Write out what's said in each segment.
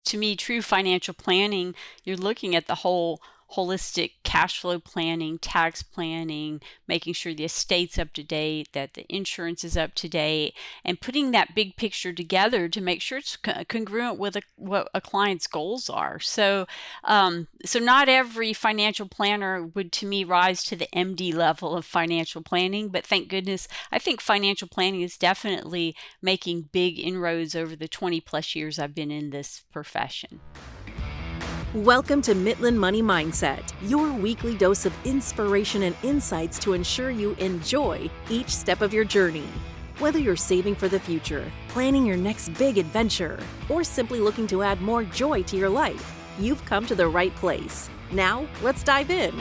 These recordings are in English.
to me, true financial planning, you're looking at the whole holistic cash flow planning, tax planning, making sure the estate's up to date, that the insurance is up to date, and putting that big picture together to make sure it's congruent with what a client's goals are. So, so not every financial planner would, to me, rise to the MD level of financial planning, but thank goodness, I think financial planning is definitely making big inroads over the 20 plus years I've been in this profession. Welcome to Mitlin Money Mindset, your weekly dose of inspiration and insights to ensure you enjoy each step of your journey. Whether you're saving for the future, planning your next big adventure, or simply looking to add more joy to your life, you've come to the right place. Now, let's dive in.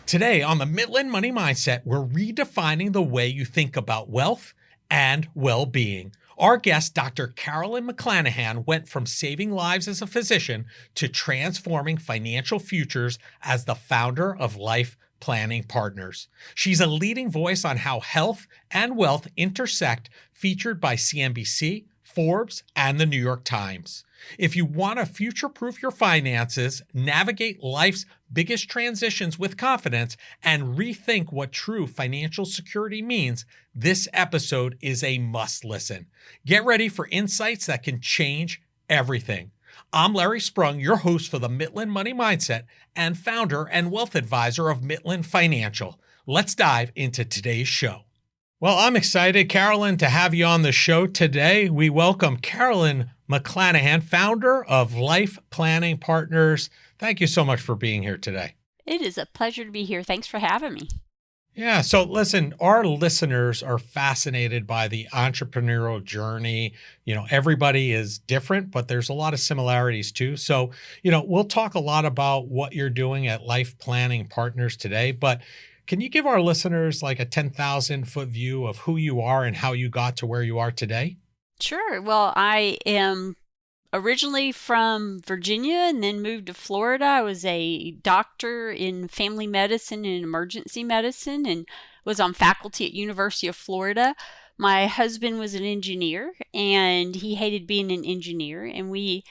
Today on the Mitlin Money Mindset, we're redefining the way you think about wealth and well-being. Our guest, Dr. Carolyn McClanahan, went from saving lives as a physician to transforming financial futures as the founder of Life Planning Partners. She's a leading voice on how health and wealth intersect, featured by CNBC, Forbes, and the New York Times. If you want to future-proof your finances, navigate life's biggest transitions with confidence, and rethink what true financial security means, this episode is a must-listen. Get ready for insights that can change everything. I'm Larry Sprung, your host for the Mitlin Money Mindset and founder and wealth advisor of Mitlin Financial. Let's dive into today's show. Well, I'm excited, Carolyn, to have you on the show today. We welcome Carolyn McClanahan, founder of Life Planning Partners. Thank you so much for being here today. It is a pleasure to be here. Thanks for having me. Yeah. So listen, our listeners are fascinated by the entrepreneurial journey. Everybody is different, but there's a lot of similarities too. So, we'll talk a lot about what you're doing at Life Planning Partners today, but can you give our listeners like a 10,000-foot view of who you are and how you got to where you are today? Sure. Well, I am originally from Virginia and then moved to Florida. I was a doctor in family medicine and emergency medicine and was on faculty at University of Florida. My husband was an engineer and he hated being an engineer, and we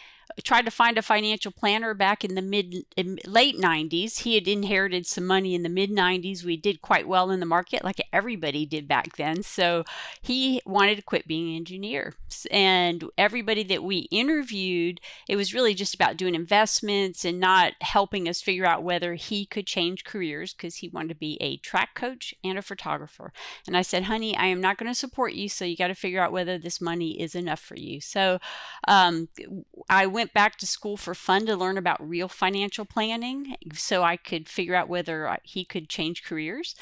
tried to find a financial planner back in the late 90s. He had inherited some money in the mid 90s. We did quite well in the market like everybody did back then. So he wanted to quit being an engineer. And everybody that we interviewed, it was really just about doing investments and not helping us figure out whether he could change careers, because he wanted to be a track coach and a photographer. And I said, honey, I am not going to support you. So you got to figure out whether this money is enough for you. So I went back to school for fun to learn about real financial planning so I could figure out whether he could change careers.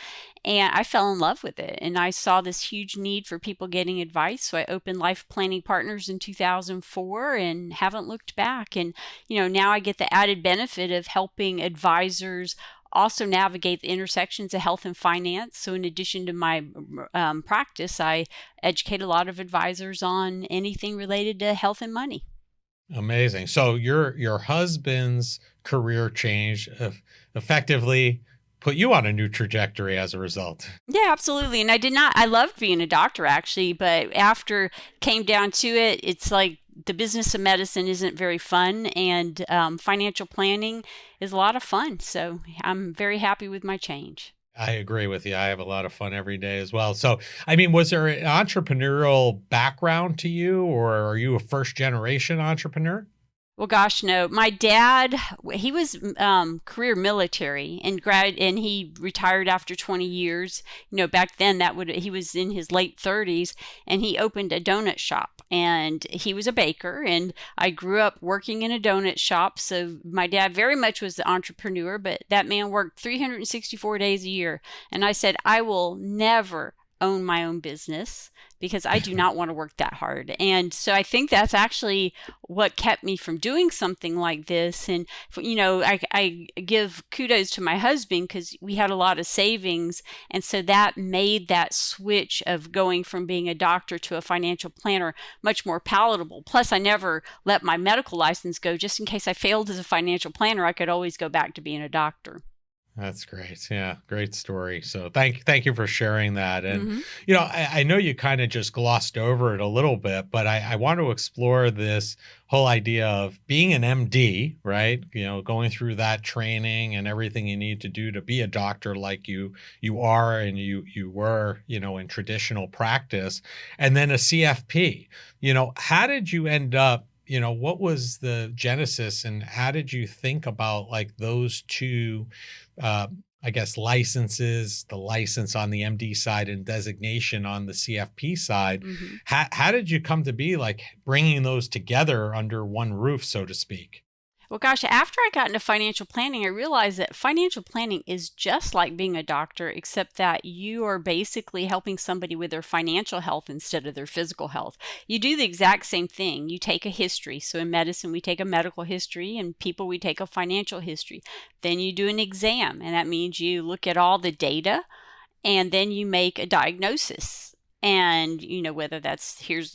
And I fell in love with it. And I saw this huge need for people getting advice. So I opened Life Planning Partners in 2004 and haven't looked back. And, now I get the added benefit of helping advisors also navigate the intersections of health and finance. So in addition to my practice, I educate a lot of advisors on anything related to health and money. Amazing. So your husband's career change effectively put you on a new trajectory as a result. Yeah, absolutely. And I loved being a doctor actually, but after came down to it, it's like the business of medicine isn't very fun, and financial planning is a lot of fun. So I'm very happy with my change. I agree with you. I have a lot of fun every day as well. So, was there an entrepreneurial background to you, or are you a first generation entrepreneur? Well, gosh, no. My dad, he was career military and he retired after 20 years. Back then he was in his late 30s, and he opened a donut shop, and he was a baker, and I grew up working in a donut shop. So my dad very much was the entrepreneur, but that man worked 364 days a year. And I said, I will never own my own business because I do not want to work that hard. And so I think that's actually what kept me from doing something like this. And, I give kudos to my husband because we had a lot of savings. And so that made that switch of going from being a doctor to a financial planner much more palatable. Plus, I never let my medical license go. Just in case I failed as a financial planner, I could always go back to being a doctor. That's great. Yeah, great story. So thank you for sharing that. And Hmm. I know you kind of just glossed over it a little bit, but I want to explore this whole idea of being an MD, right? Going through that training and everything you need to do to be a doctor, like you are and you were, in traditional practice, and then a CFP. How did you end up? What was the genesis, and how did you think about like those two? uh, I guess licenses, the license on the MD side and designation on the CFP side. Hmm. How did you come to be like bringing those together under one roof, so to speak? Well, gosh, after I got into financial planning, I realized that financial planning is just like being a doctor, except that you are basically helping somebody with their financial health instead of their physical health. You do the exact same thing. You take a history. So in medicine, we take a medical history, and people, we take a financial history. Then you do an exam, and that means you look at all the data and then you make a diagnosis. And whether that's, here's,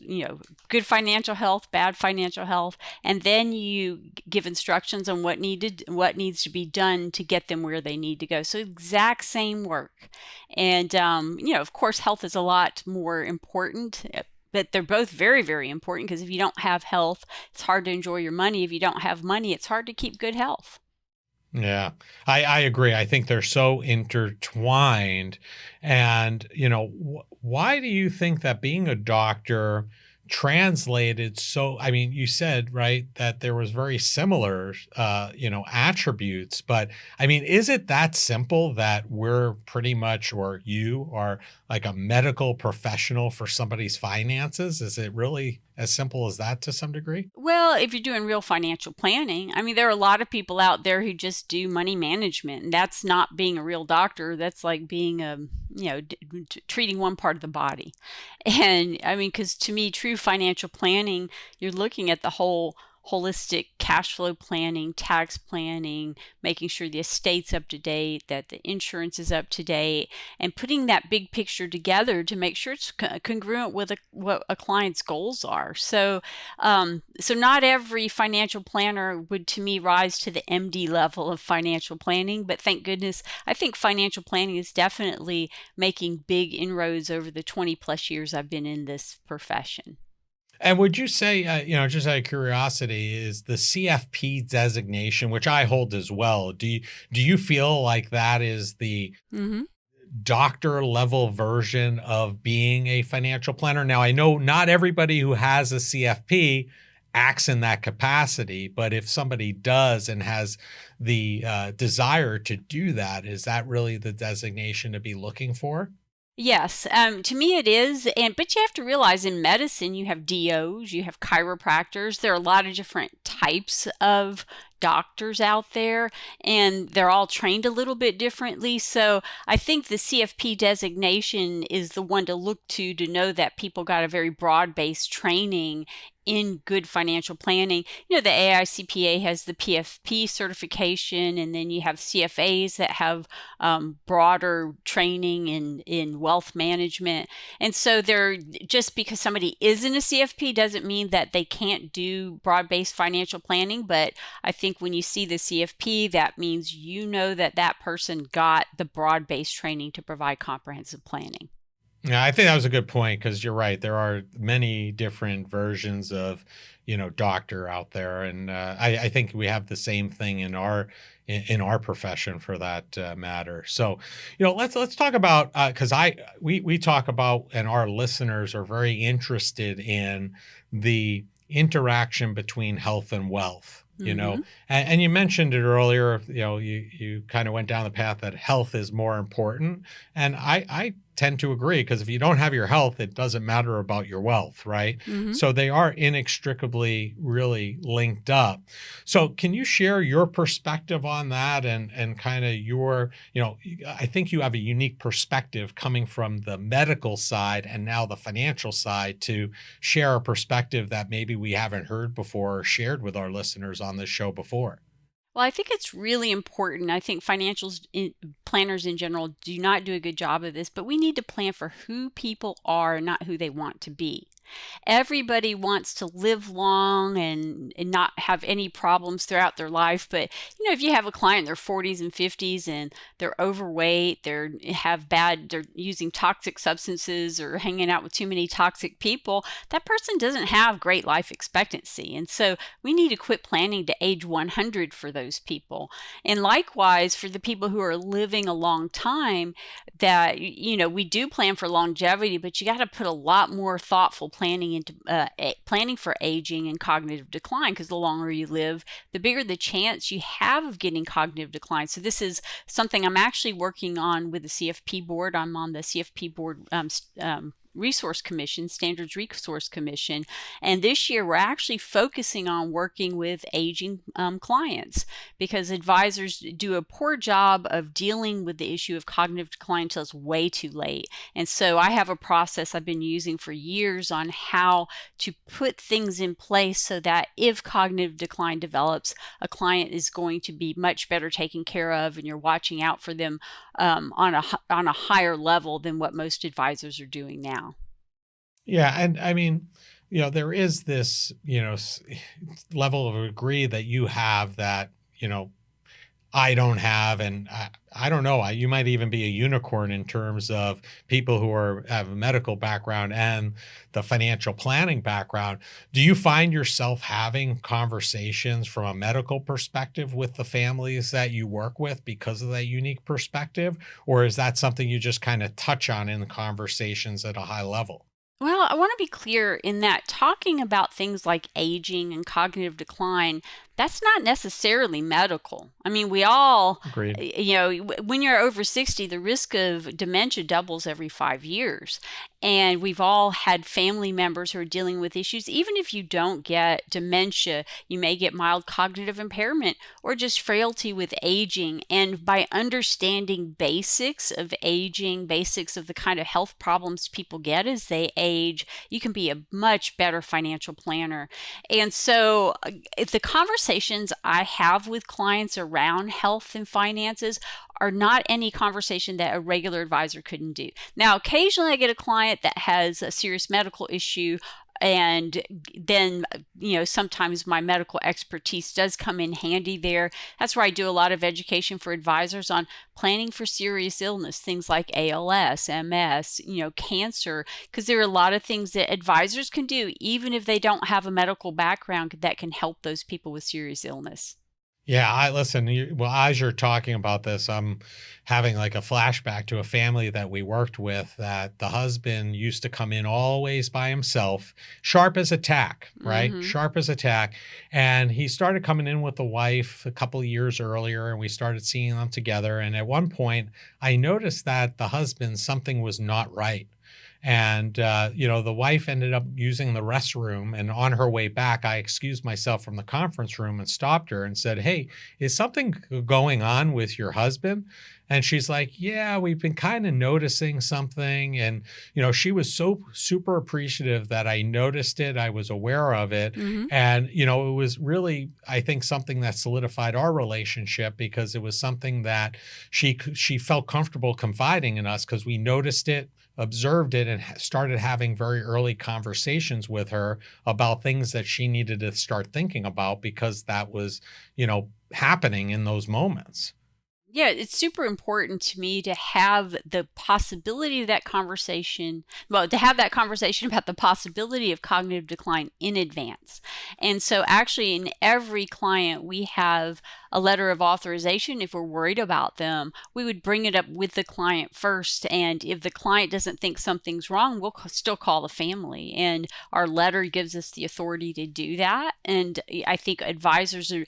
good financial health, bad financial health, and then you give instructions on what needs to be done to get them where they need to go. So exact same work. And of course, health is a lot more important, but they're both very, very important, because if you don't have health, it's hard to enjoy your money. If you don't have money, it's hard to keep good health. Yeah, I agree. I think they're so intertwined. And, why do you think that being a doctor translated so? I mean, you said, right, that there was very similar, attributes, but I mean, is it that simple that we're pretty much, or you are like a medical professional for somebody's finances? Is it really as simple as that to some degree? Well, if you're doing real financial planning, I mean, there are a lot of people out there who just do money management, and that's not being a real doctor. That's like being treating one part of the body. And I mean, because to me, true financial planning, you're looking at the whole holistic cash flow planning, tax planning, making sure the estate's up to date, that the insurance is up to date, and putting that big picture together to make sure it's congruent with what a client's goals are. So not every financial planner would, to me, rise to the MD level of financial planning, but thank goodness, I think financial planning is definitely making big inroads over the 20 plus years I've been in this profession. And would you say, just out of curiosity, is the CFP designation, which I hold as well, do you feel like that is the Hmm. doctor level version of being a financial planner? Now, I know not everybody who has a CFP acts in that capacity, but if somebody does and has the desire to do that, is that really the designation to be looking for? Yes, to me it is, and but you have to realize in medicine you have DOs, you have chiropractors. There are a lot of different types of doctors out there, and they're all trained a little bit differently. So I think the CFP designation is the one to look to know that people got a very broad-based training in good financial planning. The AICPA has the PFP certification, and then you have CFAs that have broader training in wealth management. And so they're, just because somebody isn't a CFP doesn't mean that they can't do broad-based financial planning. But I think when you see the CFP, that means that that person got the broad-based training to provide comprehensive planning. Yeah, I think that was a good point because you're right. There are many different versions of, doctor out there, and I think we have the same thing in our profession for that matter. So, let's talk about because we talk about, and our listeners are very interested in the interaction between health and wealth. Hmm. And you mentioned it earlier. You kind of went down the path that health is more important, and I tend to agree because if you don't have your health, it doesn't matter about your wealth, right? Hmm. So they are inextricably really linked up. So can you share your perspective on that and kind of your, I think you have a unique perspective coming from the medical side and now the financial side to share a perspective that maybe we haven't heard before or shared with our listeners on this show before. Well, I think it's really important. I think planners in general do not do a good job of this, but we need to plan for who people are, not who they want to be. Everybody wants to live long and not have any problems throughout their life. But, if you have a client in their 40s and 50s and they're overweight, they're using toxic substances or hanging out with too many toxic people, that person doesn't have great life expectancy. And so we need to quit planning to age 100 for those people. And likewise, for the people who are living a long time, that, we do plan for longevity, but you got to put a lot more thoughtful planning into planning for aging and cognitive decline, because the longer you live, the bigger the chance you have of getting cognitive decline. So this is something I'm actually working on with the CFP board. I'm on the CFP board Resource Commission, Standards Resource Commission. And this year we're actually focusing on working with aging clients, because advisors do a poor job of dealing with the issue of cognitive decline until it's way too late. And so I have a process I've been using for years on how to put things in place so that if cognitive decline develops, a client is going to be much better taken care of, and you're watching out for them on a higher level than what most advisors are doing now. Yeah. And I mean, there is this, level of degree that you have that, I don't have. And I don't know, you might even be a unicorn in terms of people who have a medical background and the financial planning background. Do you find yourself having conversations from a medical perspective with the families that you work with because of that unique perspective? Or is that something you just kind of touch on in the conversations at a high level? Well, I want to be clear in that talking about things like aging and cognitive decline, that's not necessarily medical. I mean, we all, Agreed. when you're over 60, the risk of dementia doubles every 5 years. And we've all had family members who are dealing with issues. Even if you don't get dementia, you may get mild cognitive impairment or just frailty with aging. And by understanding basics of aging, basics of the kind of health problems people get as they age, you can be a much better financial planner. And so the conversations I have with clients around health and finances are not any conversation that a regular advisor couldn't do. Now, occasionally I get a client that has a serious medical issue, and then, sometimes my medical expertise does come in handy there. That's where I do a lot of education for advisors on planning for serious illness, things like ALS, MS, cancer, because there are a lot of things that advisors can do, even if they don't have a medical background, that can help those people with serious illness. Yeah, I listen. Well, as you're talking about this, I'm having like a flashback to a family that we worked with that the husband used to come in always by himself, sharp as a tack, right? Mm-hmm. Sharp as a tack. And he started coming in with the wife a couple of years earlier, and we started seeing them together. And at one point, I noticed that the husband, something was not right. And, the wife ended up using the restroom. And on her way back, I excused myself from the conference room and stopped her and said, "Hey, is something going on with your husband?" And she's like, "Yeah, we've been kind of noticing something." And, she was so super appreciative that I noticed it. I was aware of it. Mm-hmm. And, it was really, I think, something that solidified our relationship, because it was something that she felt comfortable confiding in us because we noticed it, observed it, and started having very early conversations with her about things that she needed to start thinking about, because that was, happening in those moments. Yeah, it's super important to me to have the possibility of that conversation, to have that conversation about the possibility of cognitive decline in advance. And so actually in every client, we have a letter of authorization. If we're worried about them, we would bring it up with the client first. And if the client doesn't think something's wrong, we'll still call the family. And our letter gives us the authority to do that. And I think advisors are,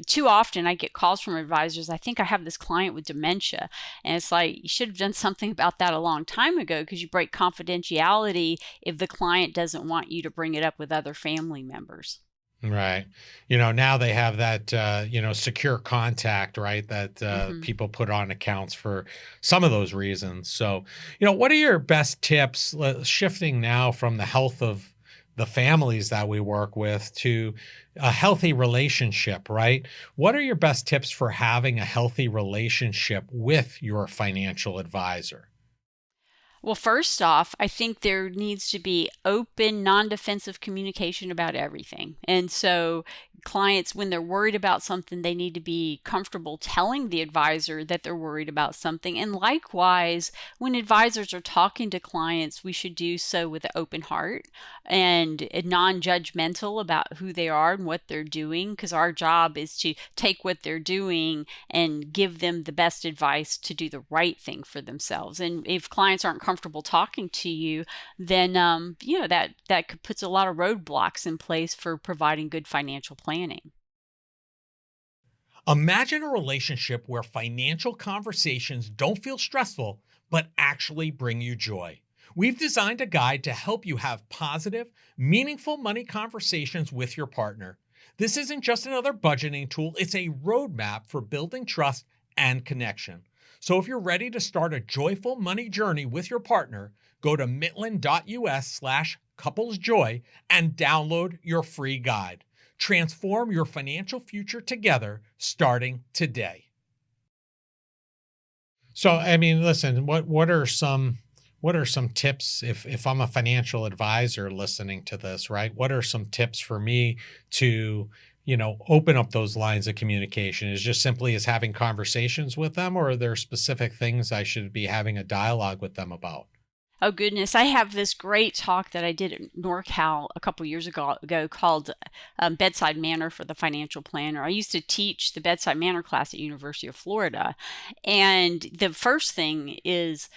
too often I get calls from advisors, "I think I have this client with dementia." And it's like, you should have done something about that a long time ago, because you break confidentiality if the client doesn't want you to bring it up with other family members. Right. Now they have that, secure contact, right? That Mm-hmm. people put on accounts for some of those reasons. So, what are your best tips, shifting now from the health of the families that we work with to a healthy relationship, right? What are your best tips for having a healthy relationship with your financial advisor? Well, first off, I think there needs to be open, non-defensive communication about everything. And so clients, when they're worried about something, they need to be comfortable telling the advisor that they're worried about something. And likewise, when advisors are talking to clients, we should do so with an open heart and non-judgmental about who they are and what they're doing, because our job is to take what they're doing and give them the best advice to do the right thing for themselves. And if clients aren't comfortable talking to you, then that puts a lot of roadblocks in place for providing good financial planning. Imagine a relationship where financial conversations don't feel stressful, but actually bring you joy. We've designed a guide to help you have positive, meaningful money conversations with your partner. This isn't just another budgeting tool, it's a roadmap for building trust and connection. So if you're ready to start a joyful money journey with your partner, go to mitlin.us/couplesjoy and download your free guide. Transform your financial future together starting today. So, I mean, listen, what are some tips if I'm a financial advisor listening to this, right? What are some tips for me to, open up those lines of communication? Is just simply as having conversations with them, or are there specific things I should be having a dialogue with them about? Oh goodness, I have this great talk that I did at NorCal a couple years ago called Bedside Manner for the Financial Planner. I used to teach the Bedside Manner class at University of Florida, and the first thing is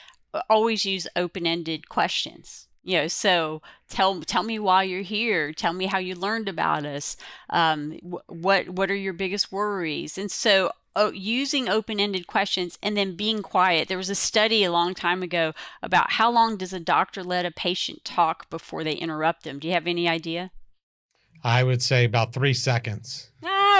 always use open-ended questions. So tell me why you're here. Tell me how you learned about us. What are your biggest worries? And so using open-ended questions and then being quiet. There was a study a long time ago about how long does a doctor let a patient talk before they interrupt them. Do you have any idea? I would say about 3 seconds.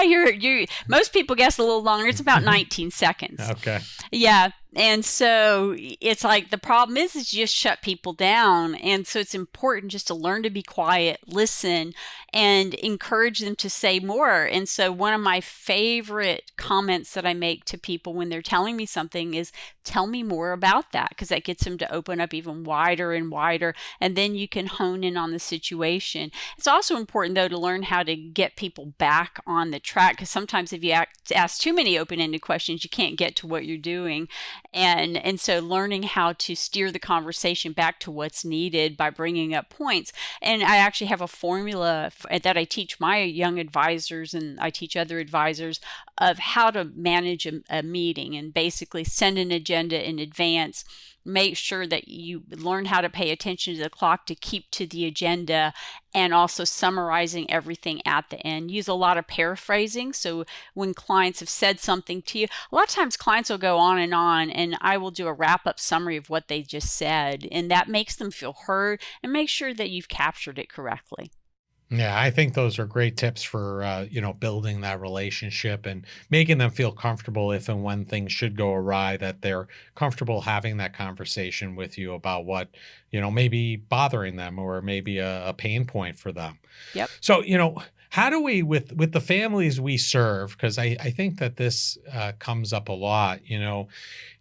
You most people guess a little longer. It's about 19 seconds. Okay. Yeah. And so it's like the problem is you just shut people down. And so it's important just to learn to be quiet, listen, and encourage them to say more. And so one of my favorite comments that I make to people when they're telling me something is, tell me more about that, because that gets them to open up even wider and wider. And then you can hone in on the situation. It's also important, though, to learn how to get people back on the track, because sometimes if you ask too many open-ended questions, you can't get to what you're doing. And so learning how to steer the conversation back to what's needed by bringing up points. And I actually have a formula that I teach my young advisors and I teach other advisors of how to manage a meeting, and basically send an agenda in advance. Make sure that you learn how to pay attention to the clock to keep to the agenda, and also summarizing everything at the end. Use a lot of paraphrasing. So when clients have said something to you, a lot of times clients will go on, and I will do a wrap-up summary of what they just said. And that makes them feel heard and make sure that you've captured it correctly. Yeah, I think those are great tips for building that relationship and making them feel comfortable if and when things should go awry, that they're comfortable having that conversation with you about what, may be bothering them, or maybe a pain point for them. Yep. So, how do we, with the families we serve, because I think that this comes up a lot,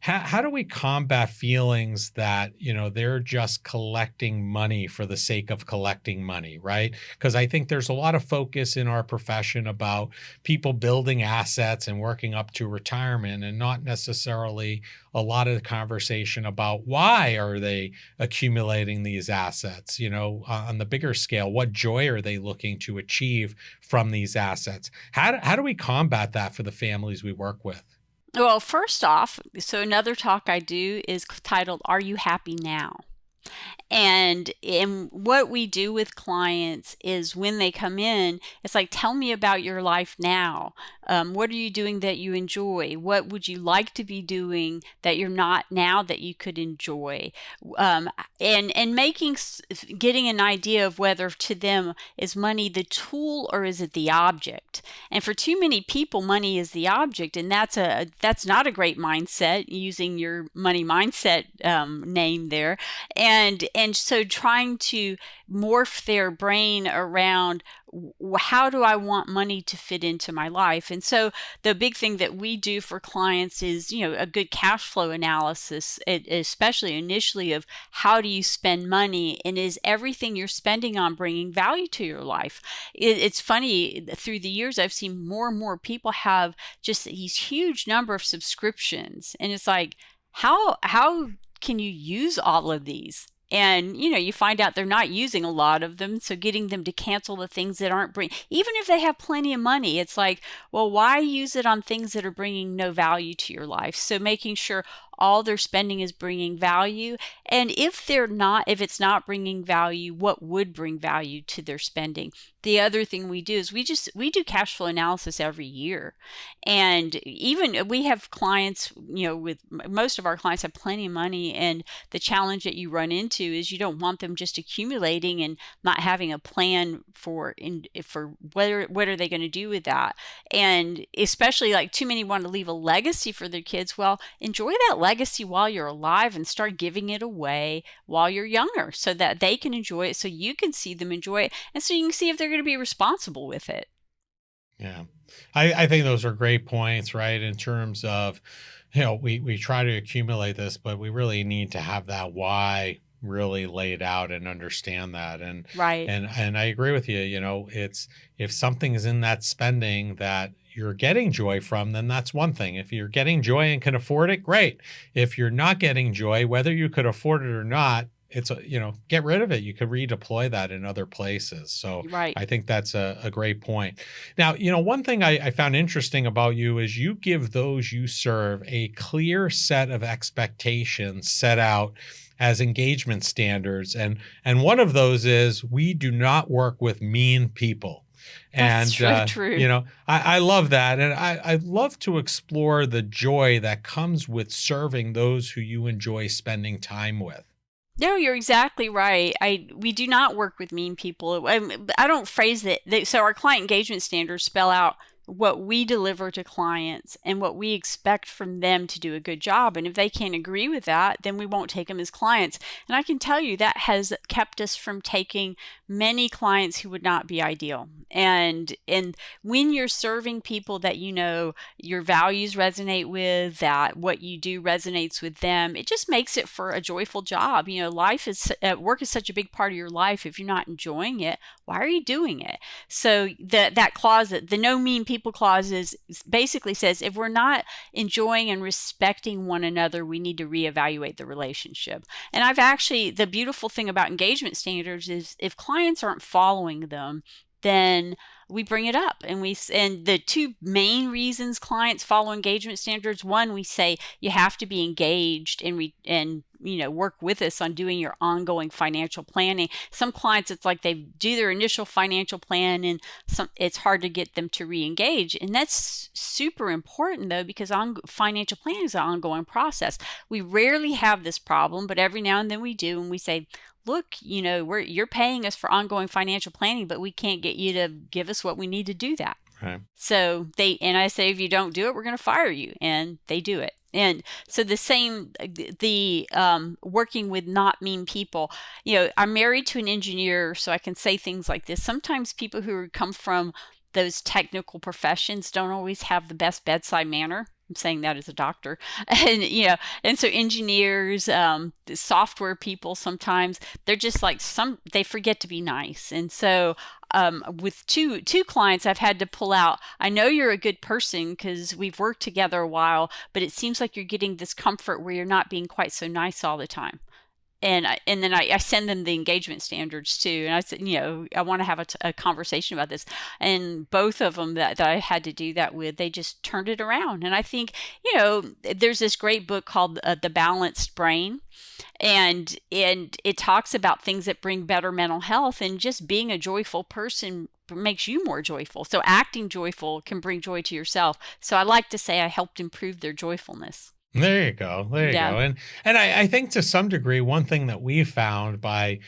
how do we combat feelings that, they're just collecting money for the sake of collecting money, right? Because I think there's a lot of focus in our profession about people building assets and working up to retirement, and not necessarily a lot of the conversation about why are they accumulating these assets, on the bigger scale. What joy are they looking to achieve from these assets? How do we combat that for the families we work with? Well, first off, so another talk I do is titled, Are You Happy Now? And what we do with clients is when they come in, it's like, tell me about your life now. What are you doing that you enjoy? What would you like to be doing that you're not now that you could enjoy? And getting an idea of whether to them is money the tool or is it the object. And for too many people, money is the object, and that's not a great mindset. Using your money mindset name there, and so trying to morph their brain around how do I want money to fit into my life? And so the big thing that we do for clients is, a good cash flow analysis, especially initially, of how do you spend money, and is everything you're spending on bringing value to your life? It's funny, through the years, I've seen more and more people have just these huge number of subscriptions, and it's like, how can you use all of these? And you find out they're not using a lot of them, so getting them to cancel the things that aren't even if they have plenty of money, it's like, well, why use it on things that are bringing no value to your life? So making sure all their spending is bringing value, and if it's not bringing value, what would bring value to their spending? The other thing we do is we do cash flow analysis every year, and even we have clients, with most of our clients have plenty of money, and the challenge that you run into is you don't want them just accumulating and not having a plan for what are they going to do with that. And especially, like, too many want to leave a legacy for their kids. Well, enjoy that legacy while you're alive and start giving it away while you're younger, so that they can enjoy it, so you can see them enjoy it, and so you can see if they're going to be responsible with it. Yeah. I think those are great points, right? In terms of, we try to accumulate this, but we really need to have that why really laid out and understand that. And Right. and I agree with you. It's, if something is in that spending that you're getting joy from, then that's one thing. If you're getting joy and can afford it, great. If you're not getting joy, whether you could afford it or not, it's get rid of it. You could redeploy that in other places. So Right. I think that's a great point. Now, one thing I found interesting about you is you give those you serve a clear set of expectations set out as engagement standards. And one of those is, we do not work with mean people. That's And, true. I love that. And I love to explore the joy that comes with serving those who you enjoy spending time with. No, you're exactly right. We do not work with mean people. I don't phrase it. So our client engagement standards spell out what we deliver to clients and what we expect from them to do a good job. And if they can't agree with that, then we won't take them as clients. And I can tell you that has kept us from taking many clients who would not be ideal. And when you're serving people that your values resonate with, that what you do resonates with them, it just makes it for a joyful job. Work is such a big part of your life. If you're not enjoying it, why are you doing it? So that clause, the no mean people clause, basically says, if we're not enjoying and respecting one another, we need to reevaluate the relationship. And the beautiful thing about engagement standards is, if clients aren't following them, then we bring it up. And the two main reasons clients follow engagement standards: one, we say you have to be engaged and work with us on doing your ongoing financial planning. Some clients, it's like they do their initial financial plan, and it's hard to get them to re-engage. And that's super important, though, because financial planning is an ongoing process. We rarely have this problem, but every now and then we do, and we say, look, you're paying us for ongoing financial planning, but we can't get you to give us what we need to do that. Right. So I say, if you don't do it, we're going to fire you, and they do it. And so working with not mean people, I'm married to an engineer, so I can say things like this. Sometimes people who come from those technical professions don't always have the best bedside manner. I'm saying that as a doctor. And so engineers, software people, sometimes they're just like, they forget to be nice. And so with two clients, I've had to pull out, I know you're a good person because we've worked together a while, but it seems like you're getting this comfort where you're not being quite so nice all the time. And then I send them the engagement standards too. And I said, I want to have a conversation about this. And both of them that I had to do that with, they just turned it around. And I think, there's this great book called The Balanced Brain. And it talks about things that bring better mental health, and just being a joyful person makes you more joyful. So acting joyful can bring joy to yourself. So I like to say I helped improve their joyfulness. There you go. There you Yeah, go. And I think to some degree, one thing that we found by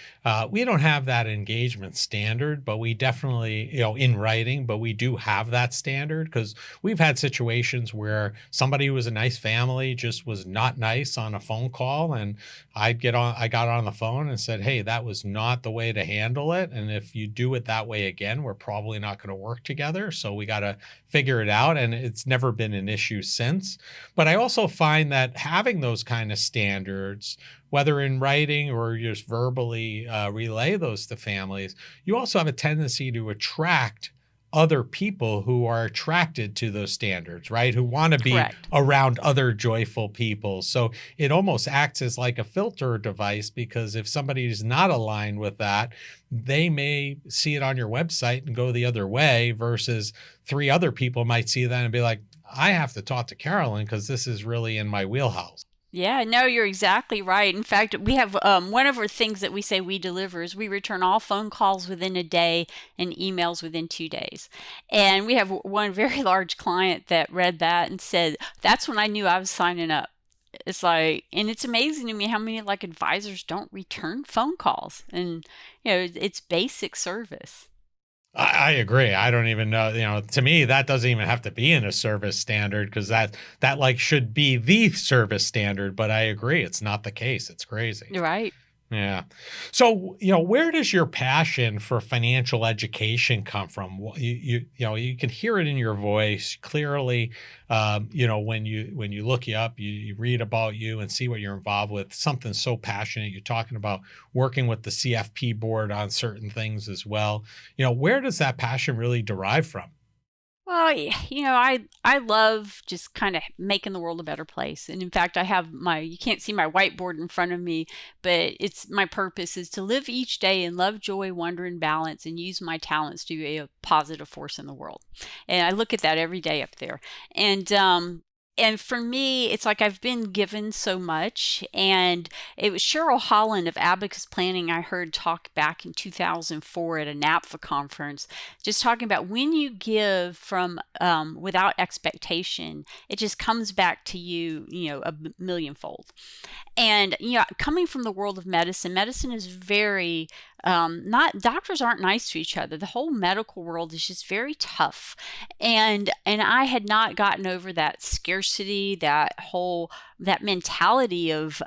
we don't have that engagement standard, but we definitely, in writing, but we do have that standard because we've had situations where somebody who was a nice family just was not nice on a phone call. And I got on the phone and said, hey, that was not the way to handle it. And if you do it that way again, we're probably not going to work together. So we got to figure it out. And it's never been an issue since. But I also find that having those kind of standards, whether in writing or just verbally relay those to families, you also have a tendency to attract other people who are attracted to those standards, right? Who want to be correct. around other joyful people. So it almost acts as like a filter device because if somebody is not aligned with that, they may see it on your website and go the other way versus three other people might see that and be like, I have to talk to Carolyn because this is really in my wheelhouse. Yeah, no, you're exactly right. In fact, we have one of our things that we say we deliver is we return all phone calls within a day and emails within 2 days. And we have one very large client that read that and said, that's when I knew I was signing up. It's like, and it's amazing to me how many like advisors don't return phone calls. And, it's basic service. I agree. I don't even know, to me, that doesn't even have to be in a service standard because that like should be the service standard. But I agree, it's not the case. It's crazy. Right. Yeah. So, where does your passion for financial education come from? You can hear it in your voice clearly. When you look you up, you read about you and see what you're involved with. Something so passionate. You're talking about working with the CFP board on certain things as well. Where does that passion really derive from? Well, I love just kind of making the world a better place. And in fact, I have you can't see my whiteboard in front of me, but it's my purpose is to live each day in love, joy, wonder, and balance and use my talents to be a positive force in the world. And I look at that every day up there. And for me, it's like I've been given so much. And it was Cheryl Holland of Abacus Planning I heard talk back in 2004 at a NAPFA conference, just talking about when you give from without expectation, it just comes back to you, a millionfold. And coming from the world of medicine, medicine is very not doctors aren't nice to each other. The whole medical world is just very tough, and I had not gotten over that scarcity, that mentality of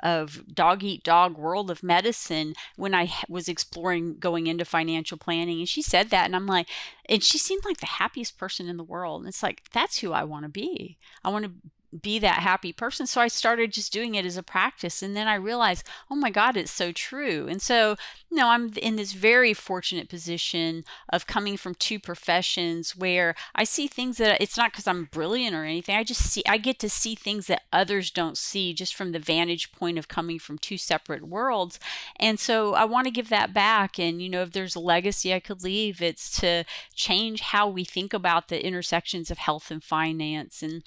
dog eat dog world of medicine when I was exploring going into financial planning. And she said that, and I'm like, and she seemed like the happiest person in the world. And it's like that's who I want to be. I want to be that happy person. So I started just doing it as a practice. And then I realized, oh my God, it's so true. And so, I'm in this very fortunate position of coming from two professions where I see things that it's not because I'm brilliant or anything. I get to see things that others don't see just from the vantage point of coming from two separate worlds. And so I want to give that back. And, if there's a legacy I could leave, it's to change how we think about the intersections of health and finance. And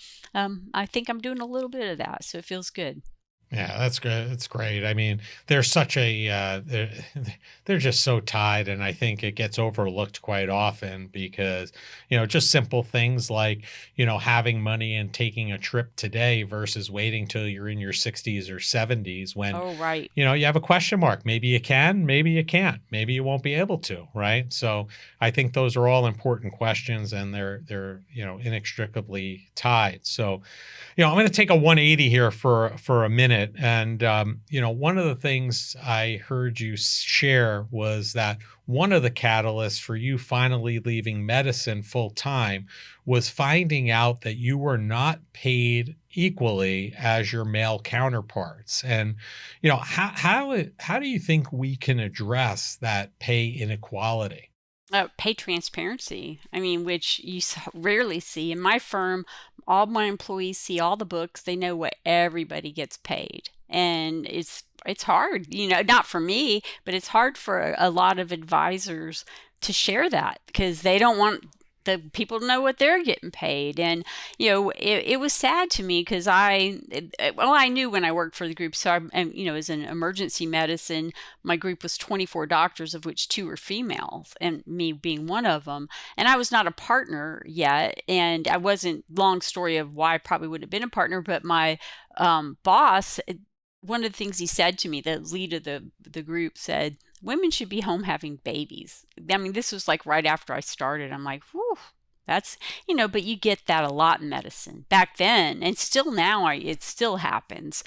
I think I'm doing a little bit of that, so it feels good. Yeah, that's good. It's great. I mean, they're such a they're just so tied, and I think it gets overlooked quite often because just simple things like having money and taking a trip today versus waiting till you're in your 60s or 70s when Oh, right. you have a question mark. Maybe you can, maybe you can't, maybe you won't be able to, right? So I think those are all important questions, and they're inextricably tied. So I'm going to take a 180 here for a minute. And, one of the things I heard you share was that one of the catalysts for you finally leaving medicine full time was finding out that you were not paid equally as your male counterparts. And, how do you think we can address that pay inequality? Pay transparency. I mean, which you rarely see. In my firm, all my employees see all the books. They know what everybody gets paid. And it's hard, not for me, but it's hard for a lot of advisors to share that because they don't want the people to know what they're getting paid. And it was sad to me because I knew when I worked for the group. So as an emergency medicine, my group was 24 doctors, of which 2 were females, and me being one of them. And I was not a partner yet, and I wasn't. Long story of why I probably wouldn't have been a partner, but my boss, one of the things he said to me, the lead of the group said, women should be home having babies. I mean, this was like right after I started. I'm like, whew, that's, but you get that a lot in medicine back then, and still now it still happens.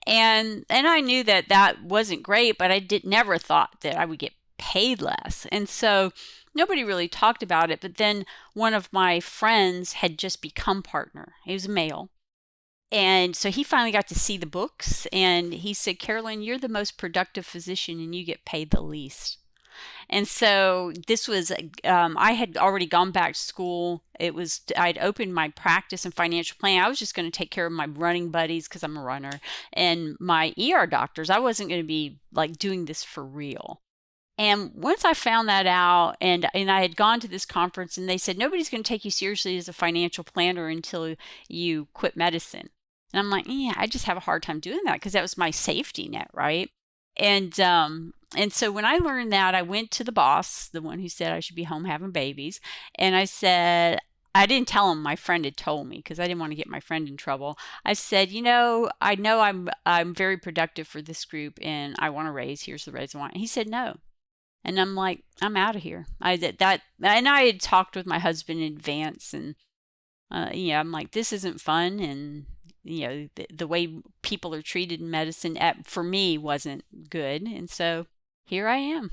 And I knew that wasn't great, but I never thought that I would get paid less. And so nobody really talked about it. But then one of my friends had just become partner. He was a male. And so he finally got to see the books, and he said, Carolyn, you're the most productive physician and you get paid the least. And so this was, I had already gone back to school. I'd opened my practice and financial planning. I was just going to take care of my running buddies because I'm a runner, and my ER doctors. I wasn't going to be like doing this for real. And once I found that out, and I had gone to this conference, and they said, nobody's going to take you seriously as a financial planner until you quit medicine. And I'm like, yeah, I just have a hard time doing that because that was my safety net, right? And so when I learned that, I went to the boss, the one who said I should be home having babies, and I said, I didn't tell him my friend had told me because I didn't want to get my friend in trouble. I said, I know I'm very productive for this group, and I want a raise. Here's the raise I want. And he said no. And I'm like, I'm out of here. And I had talked with my husband in advance, and I'm like, this isn't fun, and the way people are treated in medicine for me wasn't good, and so here I am.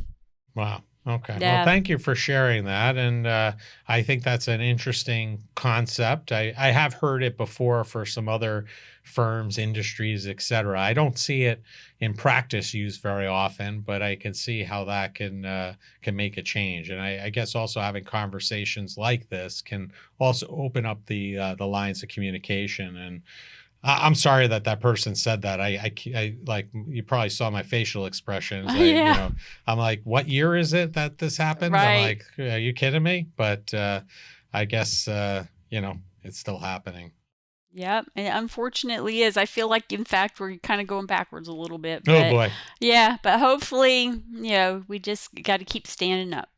Wow. Okay. Yeah. Well, thank you for sharing that. And I think that's an interesting concept. I have heard it before for some other firms, industries, et cetera. I don't see it in practice used very often, but I can see how that can make a change. And I guess also having conversations like this can also open up the lines of communication. And I'm sorry that person said that. I like, you probably saw my facial expressions. Yeah. I'm like, what year is it that this happened? Right. I'm like, are you kidding me? But I guess, it's still happening. Yeah, it unfortunately is. I feel like, in fact, we're kind of going backwards a little bit. Oh boy. Yeah, but hopefully, we just got to keep standing up.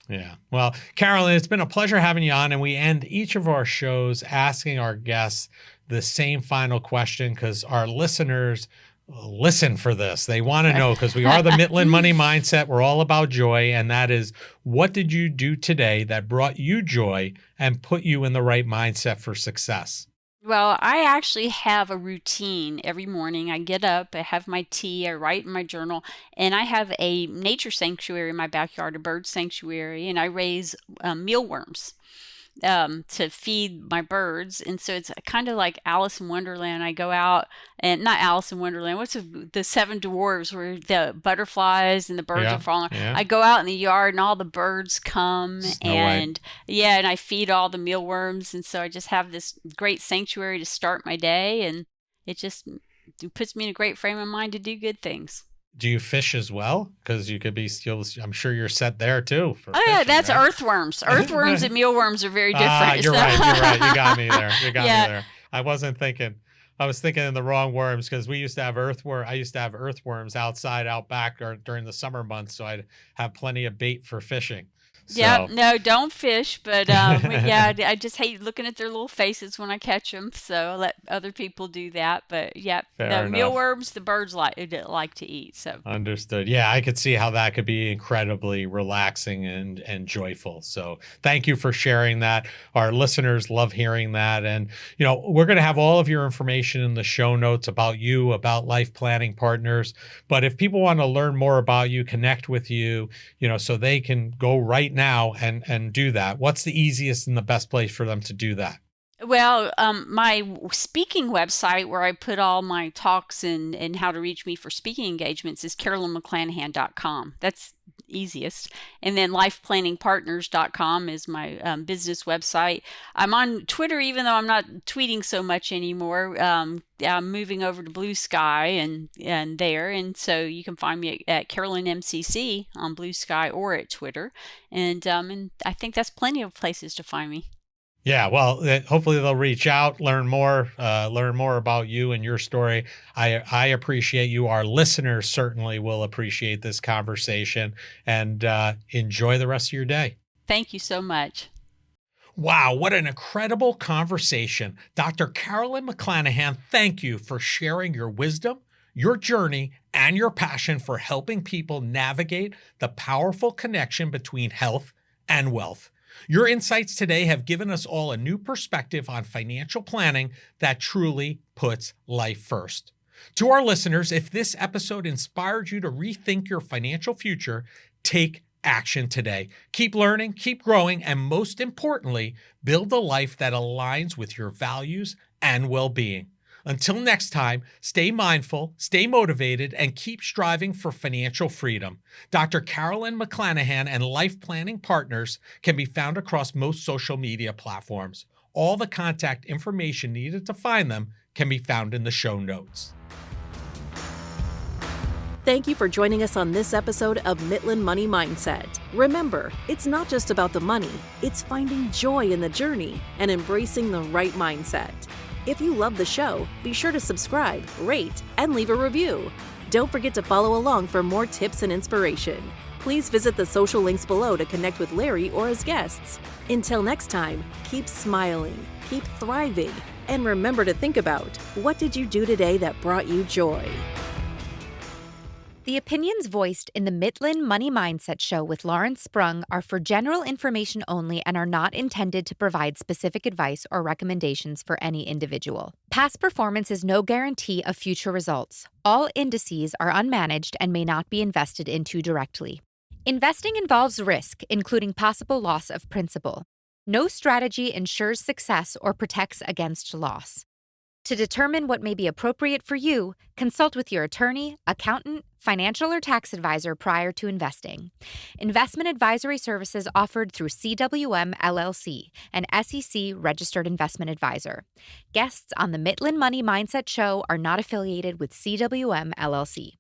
Yeah. Well, Carolyn, it's been a pleasure having you on, and we end each of our shows asking our guests the same final question because our listeners listen for this. They want to know, because we are the Mitlin Money Mindset. We're all about joy. And that is, what did you do today that brought you joy and put you in the right mindset for success? Well, I actually have a routine every morning. I get up, I have my tea, I write in my journal, and I have a nature sanctuary in my backyard, a bird sanctuary, and I raise mealworms to feed my birds. And so it's kind of like Alice in Wonderland. I go out, and not Alice in Wonderland, what's the Seven Dwarves where the butterflies and the birds are falling? Yeah. I go out in the yard and all the birds come, and and I feed all the mealworms. And so I just have this great sanctuary to start my day, and it just puts me in a great frame of mind to do good things. Do you fish as well? Because you could be still, I'm sure you're set there too. For fishing, yeah, that's right? Earthworms. Earthworms and mealworms are very different. You're right. You got me there. Me there. I wasn't thinking. I was thinking in the wrong worms, because we used to have I used to have earthworms out back during the summer months. So I'd have plenty of bait for fishing. So. Yeah, no, don't fish. But I just hate looking at their little faces when I catch them. So I let other people do that. But yeah, the mealworms, the birds like to eat. So understood. Yeah, I could see how that could be incredibly relaxing and joyful. So thank you for sharing that. Our listeners love hearing that. And, we're going to have all of your information in the show notes about you, about Life Planning Partners. But if people want to learn more about you, connect with you, so they can go right now and do that, what's the easiest and the best place for them to do that? Well, my speaking website, where I put all my talks and how to reach me for speaking engagements, is carolynmcclanahan.com. That's easiest. And then lifeplanningpartners.com is my business website. I'm on Twitter, even though I'm not tweeting so much anymore. I'm moving over to Blue Sky and there. And so you can find me at Carolyn MCC on Blue Sky or at Twitter. And I think that's plenty of places to find me. Yeah, well, hopefully they'll reach out, learn more about you and your story. I appreciate you. Our listeners certainly will appreciate this conversation, and enjoy the rest of your day. Thank you so much. Wow, what an incredible conversation. Dr. Carolyn McClanahan, thank you for sharing your wisdom, your journey, and your passion for helping people navigate the powerful connection between health and wealth. Your insights today have given us all a new perspective on financial planning that truly puts life first. To our listeners, if this episode inspired you to rethink your financial future, take action today. Keep learning, keep growing, and most importantly, build a life that aligns with your values and well-being. Until next time, stay mindful, stay motivated, and keep striving for financial freedom. Dr. Carolyn McClanahan and Life Planning Partners can be found across most social media platforms. All the contact information needed to find them can be found in the show notes. Thank you for joining us on this episode of Mitlin Money Mindset. Remember, it's not just about the money, it's finding joy in the journey and embracing the right mindset. If you love the show, be sure to subscribe, rate, and leave a review. Don't forget to follow along for more tips and inspiration. Please visit the social links below to connect with Larry or his guests. Until next time, keep smiling, keep thriving, and remember to think about, what did you do today that brought you joy? The opinions voiced in the Mitlin Money Mindset show with Lawrence Sprung are for general information only and are not intended to provide specific advice or recommendations for any individual. Past performance is no guarantee of future results. All indices are unmanaged and may not be invested into directly. Investing involves risk, including possible loss of principal. No strategy ensures success or protects against loss. To determine what may be appropriate for you, consult with your attorney, accountant, financial or tax advisor prior to investing. Investment advisory services offered through CWM LLC, an SEC-registered investment advisor. Guests on the Mitlin Money Mindset show are not affiliated with CWM LLC.